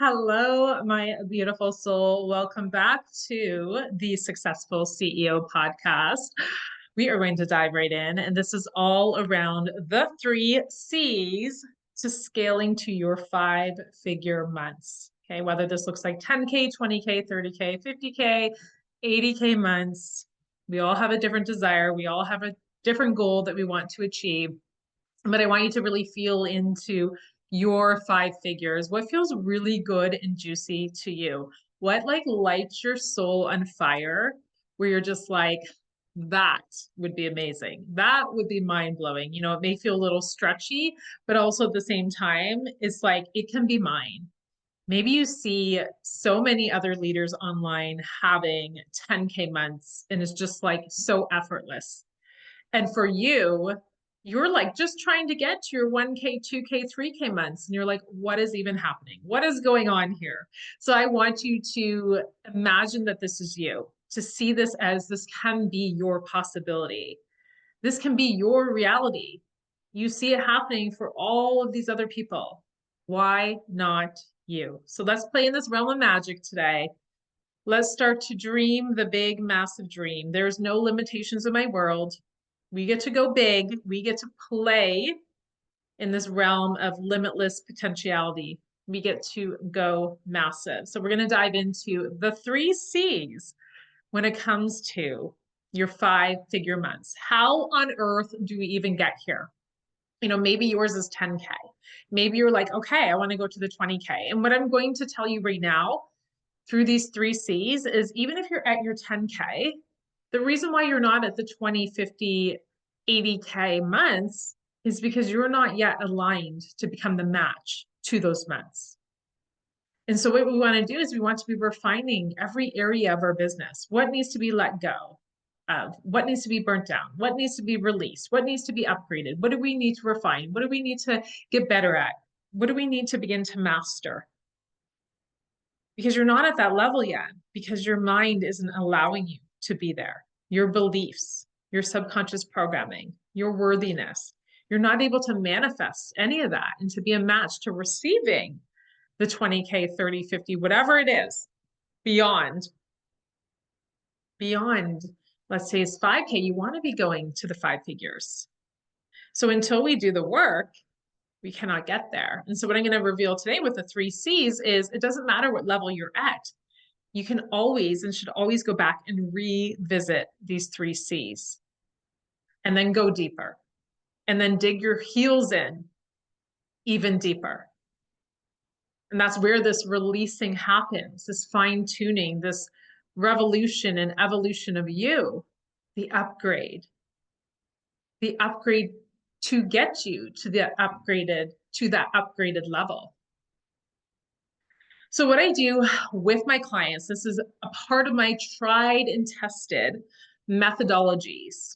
Hello, my beautiful soul. Welcome back to the Successful CEO podcast. We are going to dive right in, and this is all around the three C's to scaling to your five-figure months. Okay, whether this looks like 10K, 20K, 30K, 50K, 80K months, we all have a different desire. We all have a different goal that we want to achieve. But I want you to really feel into your five figures. What feels really good and juicy to you? What like lights your soul on fire where you're just like, that would be amazing. That would be mind blowing. You know, it may feel a little stretchy, but also at the same time, it's like it can be mine. Maybe you see so many other leaders online having 10K months and it's just like so effortless. And for you, you're like just trying to get to your 1K, 2K, 3K months. And you're like, what is even happening? What is going on here? So I want you to imagine that this is you, to see this as this can be your possibility. This can be your reality. You see it happening for all of these other people. Why not you? So let's play in this realm of magic today. Let's start to dream the big, massive dream. There's no limitations in my world. We get to go big. We get to play in this realm of limitless potentiality. We get to go massive. So we're going to dive into the three C's when it comes to your five-figure months. How on earth do we even get here? You know, maybe yours is 10K. Maybe you're like, okay, I want to go to the 20K. And what I'm going to tell you right now through these three C's is even if you're at your 10K, the reason why you're not at the 20, 50, 80K months is because you're not yet aligned to become the match to those months. And so what we want to do is we want to be refining every area of our business. What needs to be let go of? What needs to be burnt down? What needs to be released? What needs to be upgraded? What do we need to refine? What do we need to get better at? What do we need to begin to master? Because you're not at that level yet, because your mind isn't allowing you to be there. Your beliefs, your subconscious programming, your worthiness, you're not able to manifest any of that and to be a match to receiving the 20K, 30, 50, whatever it is beyond, let's say it's 5K, you want to be going to the five figures. So until we do the work, we cannot get there. And so what I'm going to reveal today with the three C's is it doesn't matter what level you're at. You can always and should always go back and revisit these three C's and then go deeper and then dig your heels in even deeper. And that's where this releasing happens, this fine tuning, this revolution and evolution of you, the upgrade to get you to that upgraded level. So what I do with my clients, this is a part of my tried and tested methodologies.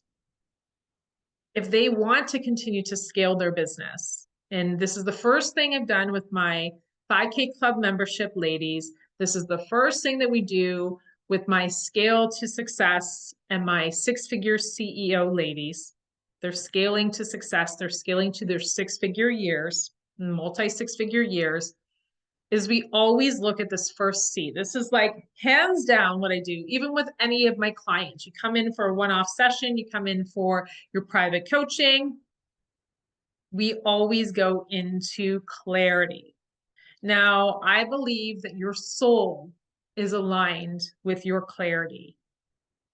If they want to continue to scale their business, and this is the first thing I've done with my 5K Club membership ladies, this is the first thing that we do with my Scale to Success and my six-figure CEO ladies. They're scaling to success. They're scaling to their six-figure years, multi-six-figure years. Is we always look at this first C. This is like hands down what I do, even with any of my clients. You come in for a one-off session, you come in for your private coaching. We always go into clarity. Now, I believe that your soul is aligned with your clarity.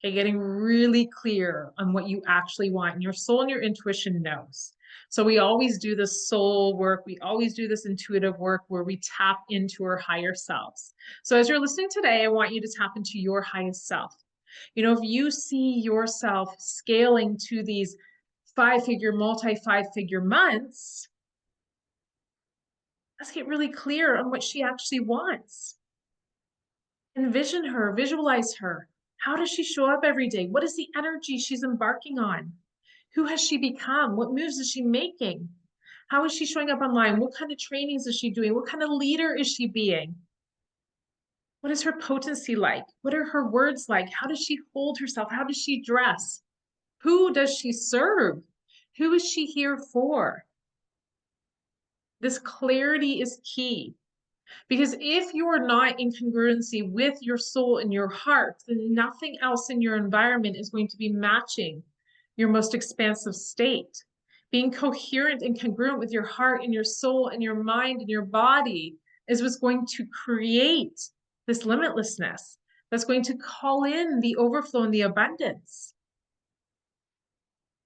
Okay, getting really clear on what you actually want, and your soul and your intuition knows. So we always do this soul work. We always do this intuitive work where we tap into our higher selves. So as you're listening today, I want you to tap into your highest self. You know, if you see yourself scaling to these five-figure, multi-five-figure months, let's get really clear on what she actually wants. Envision her, visualize her. How does she show up every day? What is the energy she's embarking on? Who has she become? What moves is she making? How is she showing up online? What kind of trainings is she doing? What kind of leader is she being? What is her potency like? What are her words like? How does she hold herself? How does she dress? Who does she serve? Who is she here for? This clarity is key. Because if you are not in congruency with your soul and your heart, then nothing else in your environment is going to be matching your most expansive state. Being coherent and congruent with your heart and your soul and your mind and your body is what's going to create this limitlessness that's going to call in the overflow and the abundance.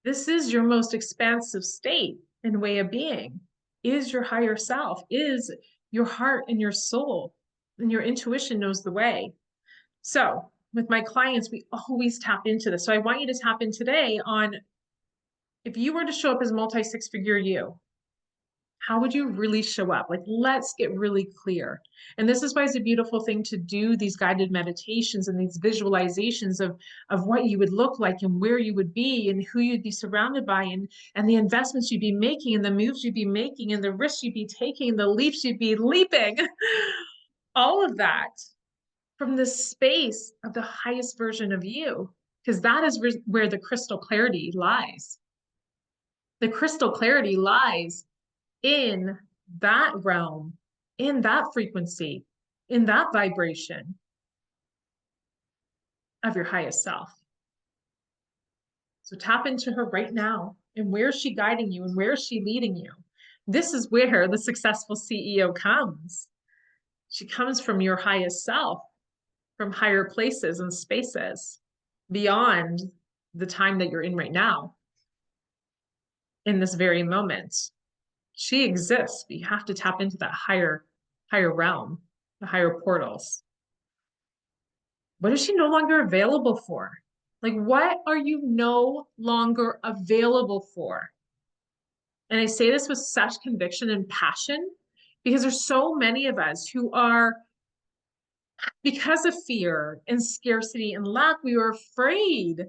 This is your most expansive state and way of being, is your higher self, is your heart and your soul, and your intuition knows the way. So with my clients, we always tap into this. So I want you to tap in today on, if you were to show up as multi six figure you, how would you really show up? Like, let's get really clear. And this is why it's a beautiful thing to do these guided meditations and these visualizations of what you would look like and where you would be and who you'd be surrounded by and the investments you'd be making and the moves you'd be making and the risks you'd be taking and the leaps you'd be leaping. All of that from the space of the highest version of you, because that is where the crystal clarity lies. The crystal clarity lies in that realm, in that frequency, in that vibration of your highest self. So tap into her right now. And where is she guiding you and where is she leading you? This is where the successful CEO comes. She comes from your highest self, from higher places and spaces beyond the time that you're in right now, in this very moment. She exists, but you have to tap into that higher realm, the higher portals. What is she no longer available for? Like, what are you no longer available for? And I say this with such conviction and passion because there's so many of us who are, because of fear and scarcity and lack, we are afraid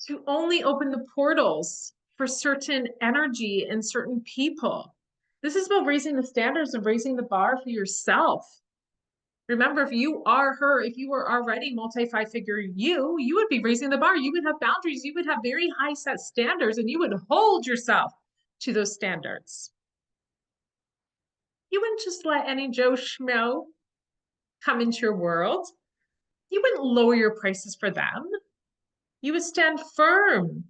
to only open the portals for certain energy and certain people. This is about raising the standards and raising the bar for yourself. Remember, if you are her, if you were already multi-five-figure you would be raising the bar. You would have boundaries. You would have very high set standards and you would hold yourself to those standards. You wouldn't just let any Joe Schmo come into your world. You wouldn't lower your prices for them. You would stand firm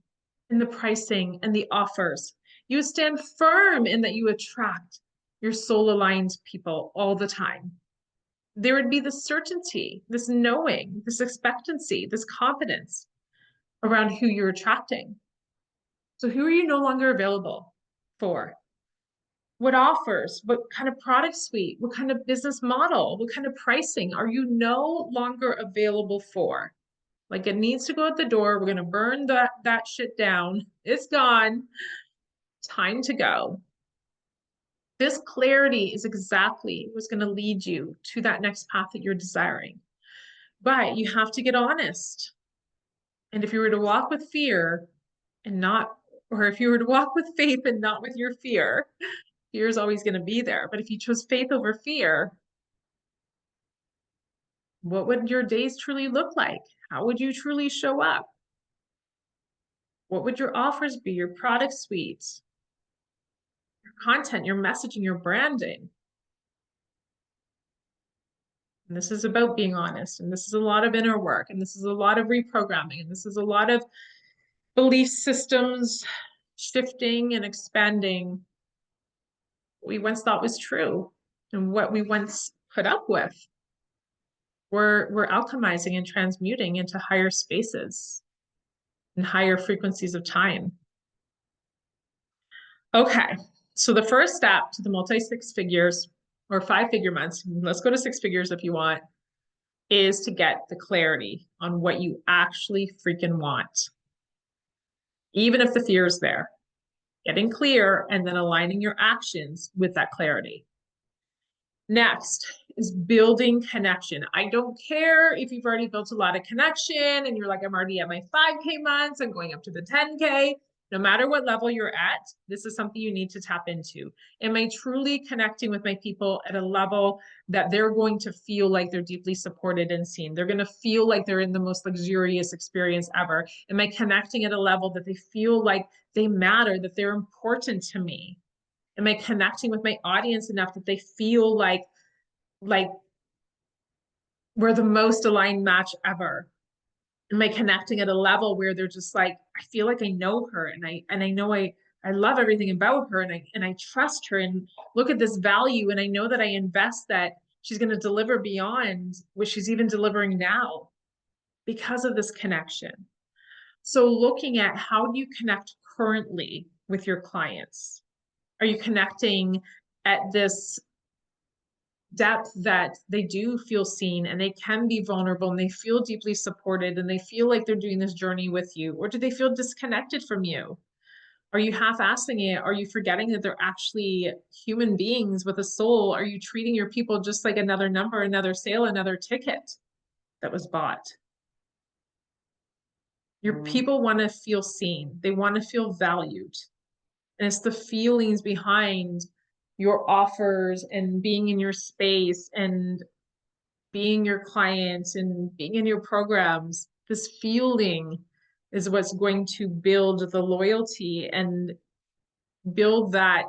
in the pricing and the offers. You would stand firm in that you attract your soul aligned people all the time. There would be this certainty, this knowing, this expectancy, this confidence around who you're attracting. So who are you no longer available for? What offers? What kind of product suite? What kind of business model? What kind of pricing are you no longer available for? Like, it needs to go out the door. We're going to burn that shit down. It's gone. Time to go. This clarity is exactly what's going to lead you to that next path that you're desiring. But you have to get honest. And if you were to walk with fear and not, or if you were to walk with faith and not with your fear, fear is always going to be there. But if you chose faith over fear, what would your days truly look like? How would you truly show up? What would your offers be, your product suites, your content, your messaging, your branding? And this is about being honest. And this is a lot of inner work. And this is a lot of reprogramming. And this is a lot of belief systems shifting and expanding what we once thought was true and what we once put up with. We're alchemizing and transmuting into higher spaces and higher frequencies of time. Okay, so the first step to the multi six figures or five-figure months, let's go to six figures if you want, is to get the clarity on what you actually freaking want. Even if the fear is there, getting clear and then aligning your actions with that clarity. Next is building connection. I don't care if you've already built a lot of connection and you're like, I'm already at my 5K months, I'm going up to the 10K. No matter what level you're at, this is something you need to tap into. Am I truly connecting with my people at a level that they're going to feel like they're deeply supported and seen? They're going to feel like they're in the most luxurious experience ever. Am I connecting at a level that they feel like they matter, that they're important to me? Am I connecting with my audience enough that they feel like like we're the most aligned match ever. Am I connecting at a level where they're just like, I feel like I know her and I know I love everything about her and I trust her and look at this value and I know that I invest that she's going to deliver beyond what she's even delivering now because of this connection. So looking at how do you connect currently with your clients? Are you connecting at this depth that they do feel seen and they can be vulnerable and they feel deeply supported and they feel like they're doing this journey with you? Or do they feel disconnected from you? Are you half-assing it? Are you forgetting that they're actually human beings with a soul? Are you treating your people just like another number, another sale, another ticket that was bought? Your people want to feel seen. They want to feel valued. And it's the feelings behind your offers and being in your space and being your clients and being in your programs. This feeling is what's going to build the loyalty and build that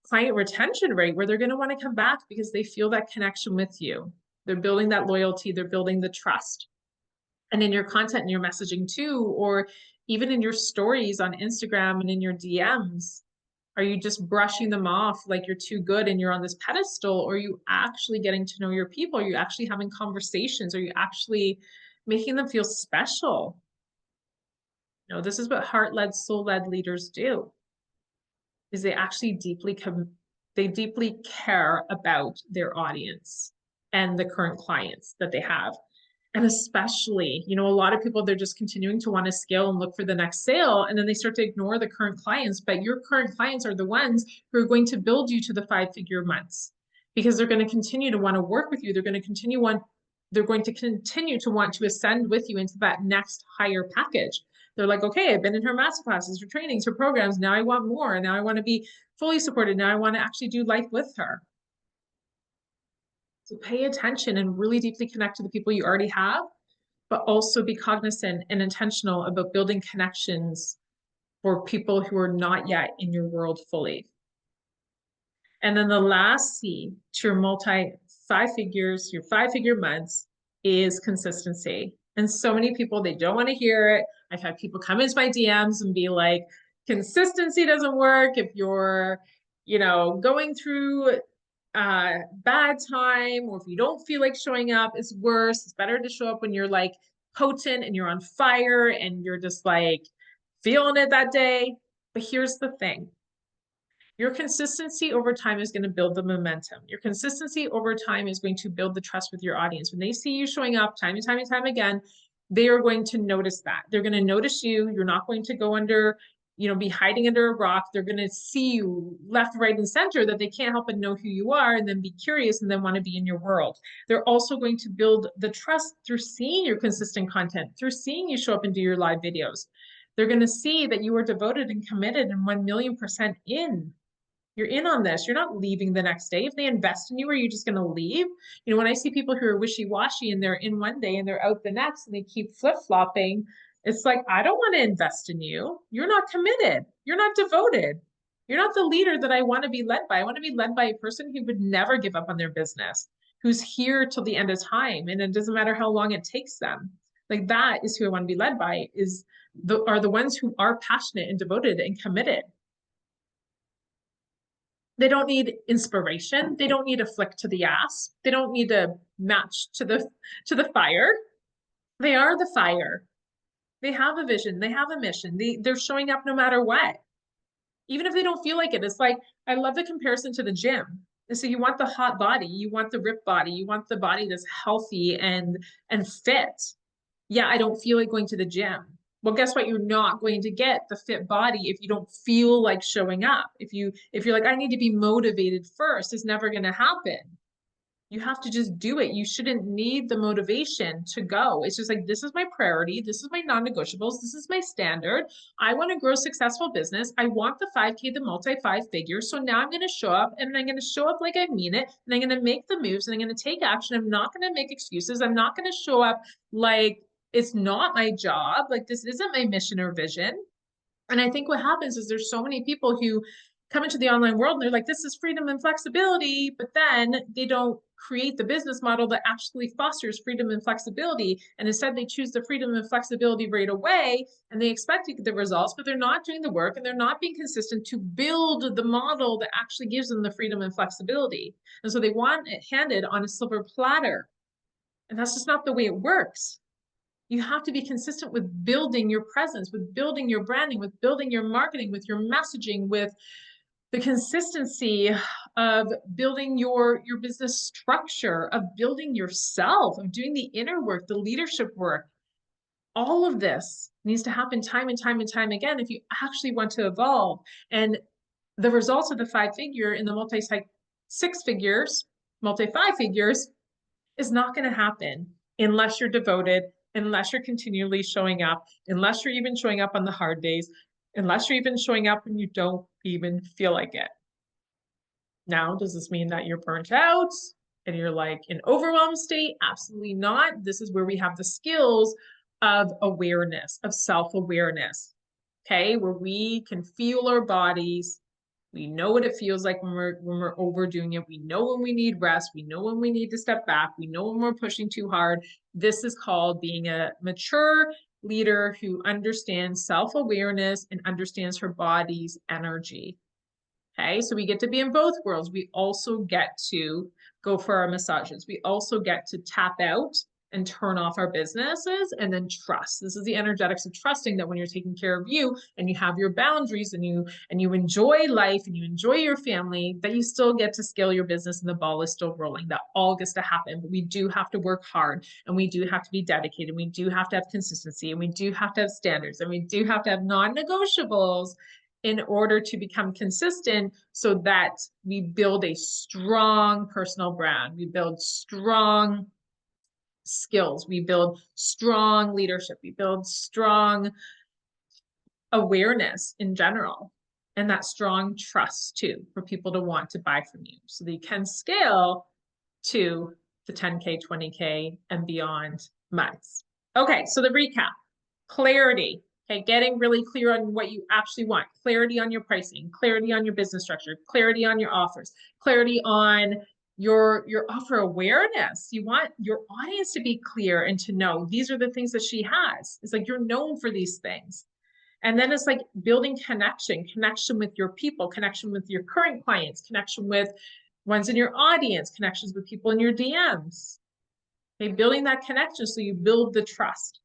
client retention rate where they're going to want to come back because they feel that connection with you. They're building that loyalty, they're building the trust. And in your content and your messaging too, or even in your stories on Instagram and in your DMs, are you just brushing them off like you're too good and you're on this pedestal? Or are you actually getting to know your people? Are you actually having conversations? Are you actually making them feel special? You know, this is what heart-led, soul-led leaders do, is they deeply care about their audience and the current clients that they have. And especially, you know, a lot of people, they're just continuing to want to scale and look for the next sale. And then they start to ignore the current clients. But your current clients are the ones who are going to build you to the 5-figure months because they're going to continue to want to work with you. They're going to continue to want to ascend with you into that next higher package. They're like, okay, I've been in her masterclasses, her trainings, her programs. Now I want more. Now I want to be fully supported. Now I want to actually do life with her. So pay attention and really deeply connect to the people you already have, but also be cognizant and intentional about building connections for people who are not yet in your world fully. And then the last C to your your 5-figure months is consistency. And so many people, they don't want to hear it. I've had people come into my DMs and be like, consistency doesn't work. If you're, you know, going through bad time, or if you don't feel like showing up, it's worse. It's better to show up when you're like potent and you're on fire and you're just like feeling it that day. But here's the thing. Your consistency over time is going to build the momentum. Your consistency over time is going to build the trust with your audience. When they see you showing up time and time and time again, they are going to notice that. They're going to notice you. You're not going to go under, you know, be hiding under a rock. They're going to see you left, right, and center, that they can't help but know who you are and then be curious and then want to be in your world. They're also going to build the trust through seeing your consistent content, through seeing you show up and do your live videos. They're going to see that you are devoted and committed and 1,000,000% in. You're in on this. You're not leaving the next day. If they invest in you, are you just going to leave? You know, when I see people who are wishy-washy and they're in one day and they're out the next and they keep flip-flopping, it's like, I don't want to invest in you. You're not committed. You're not devoted. You're not the leader that I want to be led by. I want to be led by a person who would never give up on their business, who's here till the end of time. And it doesn't matter how long it takes them. Like, that is who I want to be led by, are the ones who are passionate and devoted and committed. They don't need inspiration. They don't need a flick to the ass. They don't need a match to the fire. They are the fire. They have a vision. They have a mission. They're showing up no matter what. Even if they don't feel like it. It's like, I love the comparison to the gym. And so you want the hot body, you want the ripped body, you want the body that's healthy and fit. Yeah, I don't feel like going to the gym. Well, guess what? You're not going to get the fit body if you don't feel like showing up. If you're like, I need to be motivated first, it's never going to happen. You have to just do it. You shouldn't need the motivation to go. It's just like, this is my priority. This is my non-negotiables. This is my standard. I want to grow a successful business. I want the 5K, the multi-5 figures. So now I'm going to show up, and I'm going to show up like I mean it. And I'm going to make the moves, and I'm going to take action. I'm not going to make excuses. I'm not going to show up like it's not my job. Like, this isn't my mission or vision. And I think what happens is there's so many people who come into the online world and they're like, this is freedom and flexibility, but then they don't create the business model that actually fosters freedom and flexibility. And instead they choose the freedom and flexibility right away, and they expect to get the results, but they're not doing the work and they're not being consistent to build the model that actually gives them the freedom and flexibility. And so they want it handed on a silver platter. And that's just not the way it works. You have to be consistent with building your presence, with building your branding, with building your marketing, with your messaging, with the consistency of building your business structure, of building yourself, of doing the inner work, the leadership work. All of this needs to happen time and time and time again if you actually want to evolve. And the results of the 5-figure in the multi-site 6 figures, multi-5 figures, is not going to happen unless you're devoted, unless you're continually showing up, unless you're even showing up on the hard days, unless you're even showing up when you don't even feel like it. Now, does this mean that you're burnt out and you're like in overwhelmed state? Absolutely not. This is where we have the skills of awareness, of self-awareness, okay? Where we can feel our bodies. We know what it feels like when we're overdoing it. We know when we need rest. We know when we need to step back. We know when we're pushing too hard. This is called being a mature leader who understands self-awareness and understands her body's energy. Okay, so we get to be in both worlds. We also get to go for our massages. We also get to tap out and turn off our businesses, and then trust. This is the energetics of trusting that when you're taking care of you and you have your boundaries and you enjoy life and you enjoy your family, that you still get to scale your business and the ball is still rolling. That all gets to happen, but we do have to work hard, and we do have to be dedicated. We do have to have consistency, and we do have to have standards, and we do have to have non-negotiables in order to become consistent, so that we build a strong personal brand. We build strong skills. We build strong leadership. We build strong awareness in general, and that strong trust too, for people to want to buy from you, so that you can scale to the 10K, 20K and beyond months. Okay, so the recap: clarity. Okay, getting really clear on what you actually want, clarity on your pricing, clarity on your business structure, clarity on your offers, clarity on your offer awareness. You want your audience to be clear and to know these are the things that she has. It's like you're known for these things. And then it's like building connection with your people, connection with your current clients, connection with ones in your audience, connections with people in your DMs. Okay, building that connection so you build the trust.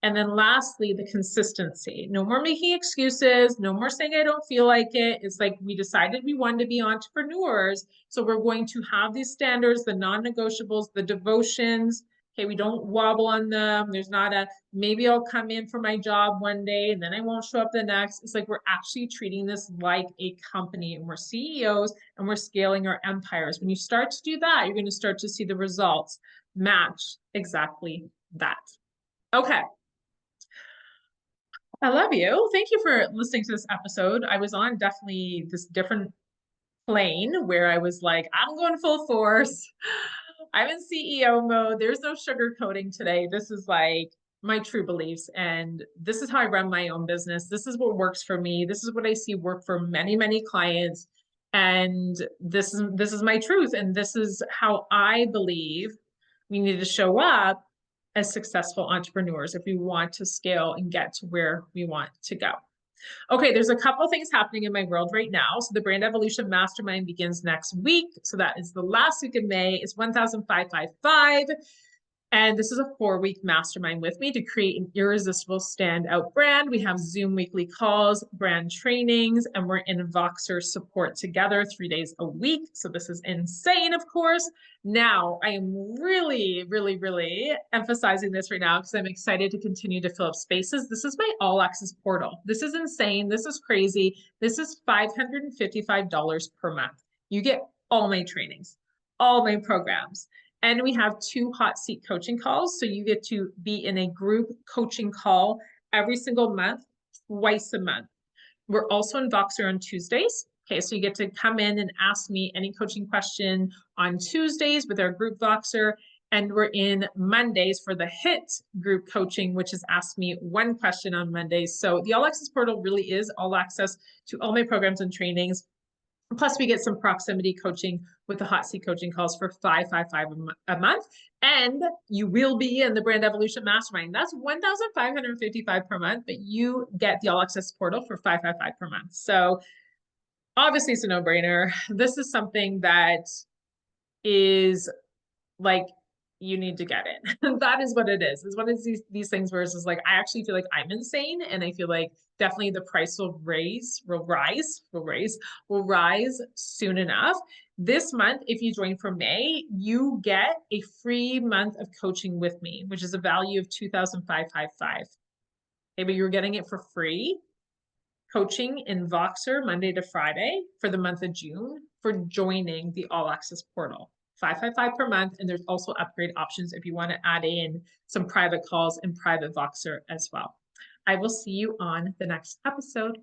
And then lastly, the consistency. No more making excuses. No more saying I don't feel like it. It's like we decided we wanted to be entrepreneurs. So we're going to have these standards, the non-negotiables, the devotions. Okay, we don't wobble on them. There's not a, maybe I'll come in for my job one day and then I won't show up the next. It's like we're actually treating this like a company, and we're CEOs and we're scaling our empires. When you start to do that, you're going to start to see the results match exactly that. Okay. I love you. Thank you for listening to this episode. I was on definitely this different plane where I was like, I'm going full force. I'm in CEO mode. There's no sugarcoating today. This is like my true beliefs. And this is how I run my own business. This is what works for me. This is what I see work for many, many clients. And this is my truth. And this is how I believe we need to show up as successful entrepreneurs if we want to scale and get to where we want to go. Okay, there's a couple of things happening in my world right now. So the Brand Evolution Mastermind begins next week. So that is the last week of May. It's 1,555. And this is a 4-week mastermind with me to create an irresistible standout brand. We have Zoom weekly calls, brand trainings, and we're in Voxer support together 3 days a week. So this is insane, of course. Now, I am really, really, really emphasizing this right now because I'm excited to continue to fill up spaces. This is my all access portal. This is insane. This is crazy. This is $555 per month. You get all my trainings, all my programs. And we have 2 hot seat coaching calls. So you get to be in a group coaching call every single month, twice a month. We're also in Voxer on Tuesdays. Okay, so you get to come in and ask me any coaching question on Tuesdays with our group Voxer. And we're in Mondays for the HIT group coaching, which is Ask Me One Question on Mondays. So the All Access portal really is all access to all my programs and trainings. Plus, we get some proximity coaching with the hot seat coaching calls for $555 a month. And you will be in the Brand Evolution Mastermind. That's $1,555 per month, but you get the All Access portal for $555 per month. So obviously it's a no-brainer. This is something that is like, you need to get it. That is what it is. It's one of these things where it's just like, I actually feel like I'm insane. And I feel like definitely the price will rise soon enough. This month, if you join for May, you get a free month of coaching with me, which is a value of $2,555. Okay, but you're getting it for free. Coaching in Voxer Monday to Friday for the month of June for joining the All Access portal. $555 per month. And there's also upgrade options if you want to add in some private calls and private Voxer as well. I will see you on the next episode.